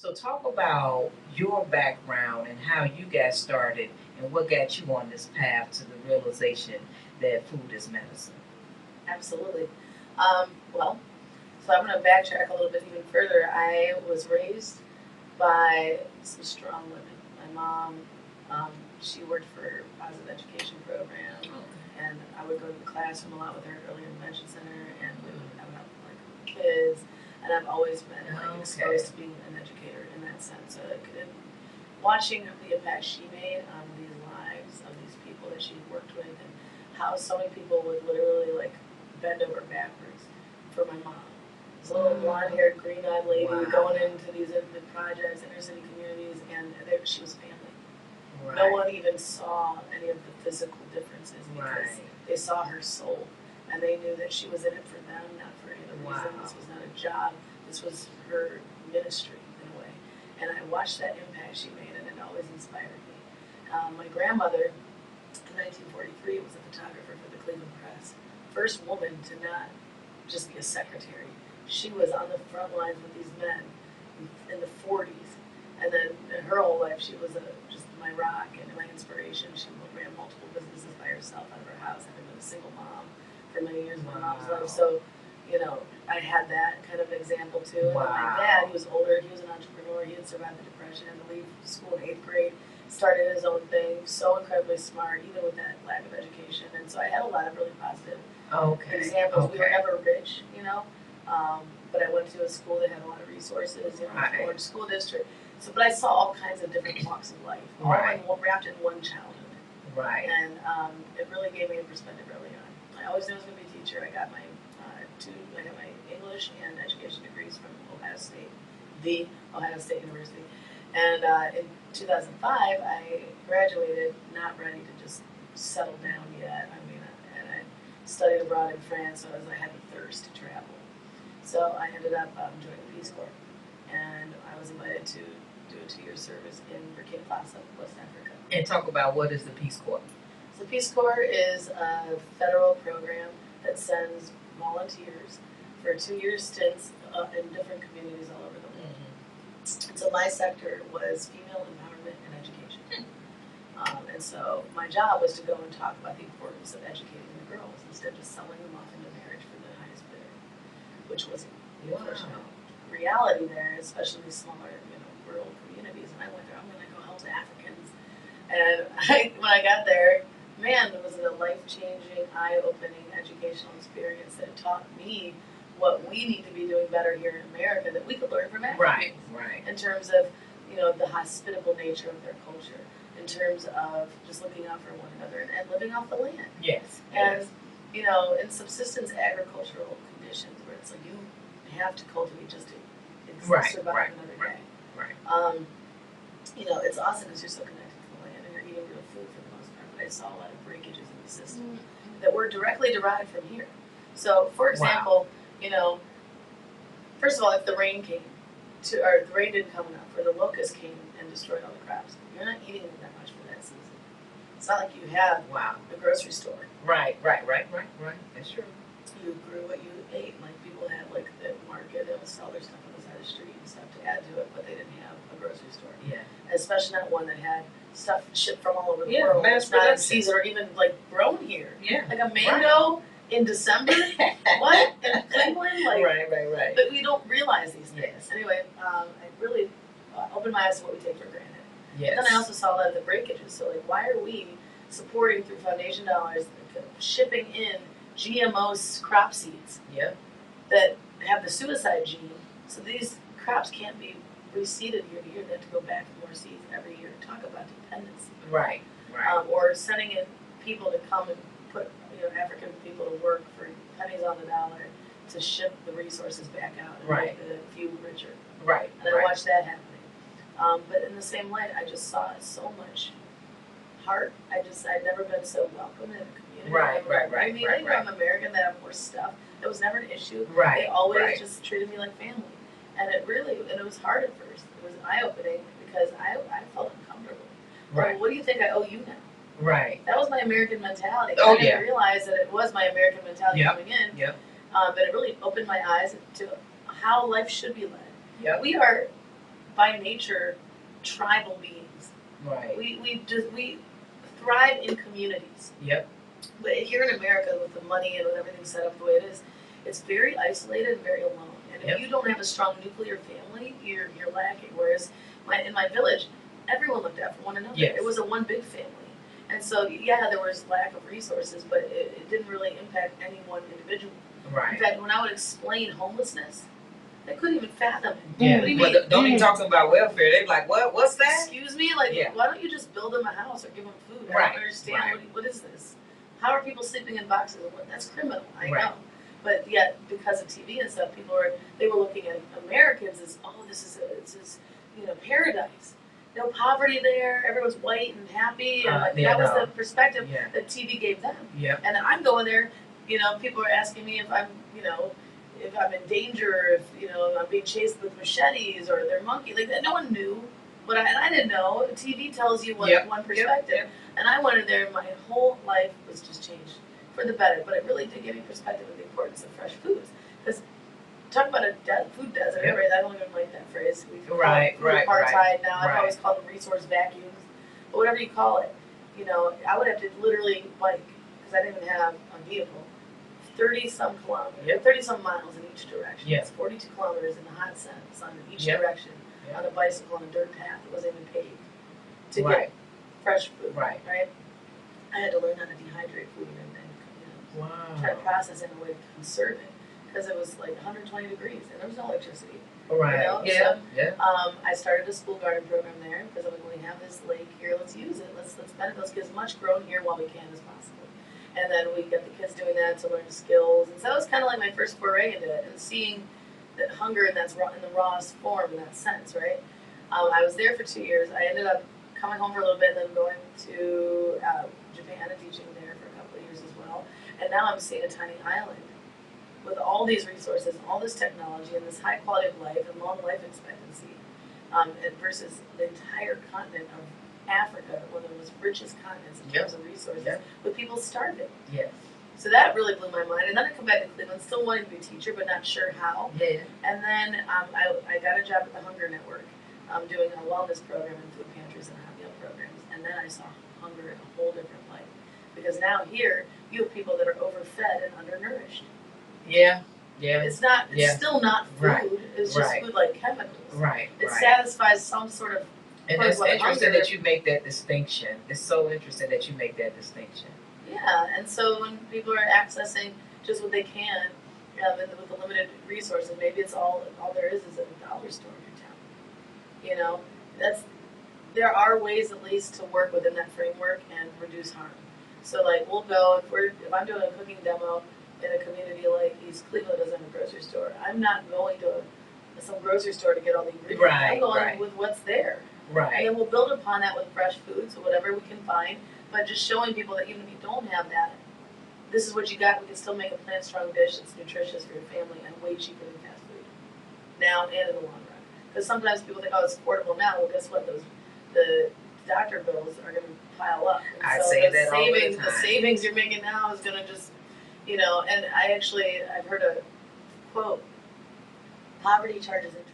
So talk about your background and how you got started and what got you on this path to the realization that food is medicine. Absolutely. Well, so I'm going to backtrack a little bit even further. I was raised by some strong women. My mom, um, she worked for a positive education program, and I would go to the classroom a lot with her at Early Intervention Center, and we would have like kids. And I've always been like exposed to being an educator in that sense. So I could, watching the impact she made on these lives of these people that she worked with, and how so many people would literally like bend over backwards for my mom. This little blonde-haired, green-eyed lady going into these projects, inner city communities, and she was family. Right. No one even saw any of the physical differences because they saw her soul, and they knew that she was in it for them, not for any other reason. This was not a job. This was her ministry in a way. And I watched that impact she made, and it always inspired me. My grandmother, in 1943, was a photographer for the Cleveland Press. First woman to not just be a secretary. She was on the front lines with these men in the 40s. And then in her whole life, she was just my rock and my inspiration. She ran multiple businesses by herself out of her house, having been a single mom for many years in my mom's life. So, I had that kind of example too. And my dad, he was older, he was an entrepreneur, he had survived the Depression, had to leave school in 8th grade, started his own thing, so incredibly smart, even with that lack of education. And so I had a lot of really positive examples. We were never rich, but I went to a school that had a lot of resources, Orange School District. So, but I saw all kinds of different walks of life, all wrapped in one childhood. Right. And it really gave me a perspective early on. I always knew I was going to be a teacher. I got my English and education degrees from Ohio State, the Ohio State University. And in 2005, I graduated, not ready to just settle down yet. And I studied abroad in France, so I had the thirst to travel. So I ended up joining the Peace Corps, and I was invited to do a 2-year service in Burkina Faso, West Africa. And talk about what is the Peace Corps? So the Peace Corps is a federal program that sends volunteers for 2-year stints in different communities all over the world. Mm-hmm. And so my sector was female empowerment and education. And so my job was to go and talk about the importance of educating the girls instead of just selling them off into marriage for the highest bidder, which was the unfortunate reality there, especially these smaller, rural communities. And I went there, I'm going to go help the Africans. And when I got there, man, it was a life-changing, eye-opening educational experience that taught me what we need to be doing better here in America that we could learn from Africans. Right. In terms of, the hospitable nature of their culture, in terms of just looking out for one another and living off the land. Yes. And, in subsistence agricultural conditions where it's like you have to cultivate just to survive another day. Right. It's awesome because you're so connected to the land and you're eating real food for the most part. But I saw a lot of breakages in the system that were directly derived from here. So, for example, first of all, if the rain came, or the rain didn't come enough, or the locusts came and destroyed all the crops, you're not eating that much for that season. It's not like you have a grocery store. Right. That's true. You grew what you ate. Like people had like the market, they would sell their stuff on the side of the street and stuff to add to it, but they didn't have a grocery store. Yeah. Especially not one that had stuff shipped from all over the world. It's not in season or even like grown here. Yeah. Like a mango in December. What? In Cleveland? Like, right. But we don't realize these things. Yes. Anyway, I really opened my eyes to what we take for granted. Yes. But then I also saw a lot of the breakages. So like, why are we supporting through foundation dollars, shipping in GMO crop seeds that have the suicide gene? So these crops can't be reseeded year to year. They have to go back to more seeds every year. Talk about dependency. Right. Or sending in people to come and put African people to work for pennies on the dollar to ship the resources back out and make the few richer. Right. And I watched that happening. But in the same light, I just saw so much heart. I'd never been so welcome in a community. Right. I'm American, that have more stuff. It was never an issue. Right. They always just treated me like family. And it was hard at first. It was eye-opening because I felt uncomfortable. Right. Well, what do you think I owe you now? Right. That was my American mentality. Oh, I didn't realize that it was my American mentality coming in. Yep. But it really opened my eyes to how life should be led. Yep. We are by nature tribal beings. Right. We thrive in communities. Yep. But here in America, with the money and with everything set up the way it is, it's very isolated and very alone. And if Yep. you don't have a strong nuclear family, you're lacking. Whereas in my village, everyone looked out for one another. Yes. It was a one big family. And so, yeah, there was lack of resources, but it didn't really impact any one individual. In Right. fact, when I would explain homelessness, they couldn't even fathom it. Yeah. What do you Well, mean? don't even talk to them about welfare. They're like, what? What's that? Excuse me? Like, Yeah. why don't you just build them a house or give them food? I Right, don't understand. right. What is this? How are people sleeping in boxes? That's criminal. I Right. know. But yet, because of TV and stuff, they were looking at Americans as, oh, this is paradise. No poverty there. Everyone's white and happy, and Yeah, that was no. the perspective Yeah. that TV gave them. Yep. And I'm going there. People are asking me if if I'm in danger, or if I'm being chased with machetes or they're monkey. Like no one knew, and I didn't know. TV tells you Yep. one perspective, Yep. and I went in there, and my whole life was just changed for the better. But it really did give me perspective of the importance of fresh foods. Because talk about a food desert. Yep. Right? I don't even like that phrase. We call Right, it food right, apartheid right, now. I've right. always called them resource vacuums, but whatever you call it. I would have to literally bike because I didn't even have a vehicle. 30-some kilometers, Yep. 30-some miles in each direction. Yeah. It's 42 kilometers in the hot sun in each Yep. direction Yep. on a bicycle on a dirt path that wasn't even paved to Right. get fresh food. Right. I had to learn how to dehydrate food and try to Wow. process it in a way to conserve it because it was like 120 degrees and there was no electricity. Right. Yeah. Yeah. I started a school garden program there because I'm like, we have this lake here, let's use it. Let's benefit. Let's get as much grown here while we can as possible. And then we got the kids doing that to learn skills. And so that was kind of like my first foray into it and seeing that hunger in the rawest form in that sense, right? I was there for 2 years. I ended up coming home for a little bit and then going to Japan and teaching there for a couple of years as well. And now I'm seeing a tiny island with all these resources, all this technology, and this high quality of life and long life expectancy versus the entire continent of Africa, one of the most richest continents in terms of resources, with people starving. Yes. So that really blew my mind. And then I come back to Cleveland, still wanting to be a teacher, but not sure how. Yeah. And then I got a job at the Hunger Network, doing a wellness program in food pantries and hot meal programs. And then I saw hunger in a whole different light. Because now here, you have people that are overfed and undernourished. Yeah. Yeah. It's still not food. Right. It's just Right. food like chemicals. Right. It Right. satisfies some sort of. And it's what interesting hunger- that you make that distinction. It's so interesting that you make that distinction. Yeah, and so when people are accessing just what they can, and with the limited resources, maybe it's all there is a dollar store in your town. There are ways at least to work within that framework and reduce harm. So like we'll go if I'm doing a cooking demo in a community like East Cleveland doesn't have a grocery store, I'm not going to some grocery store to get all the ingredients. Right, I'm going right. with what's there. And Right. then we'll build upon that with fresh food, so whatever we can find, but just showing people that even if you don't have that, this is what you got. We can still make a plant strong dish that's nutritious for your family and way cheaper than fast food. Now and in the long run. Because sometimes people think, oh, it's affordable now. Well, guess what? The doctor bills are going to pile up. And I so say the that all the savings, time. the savings you're making now is going to just, and I've heard a quote, poverty charges interest.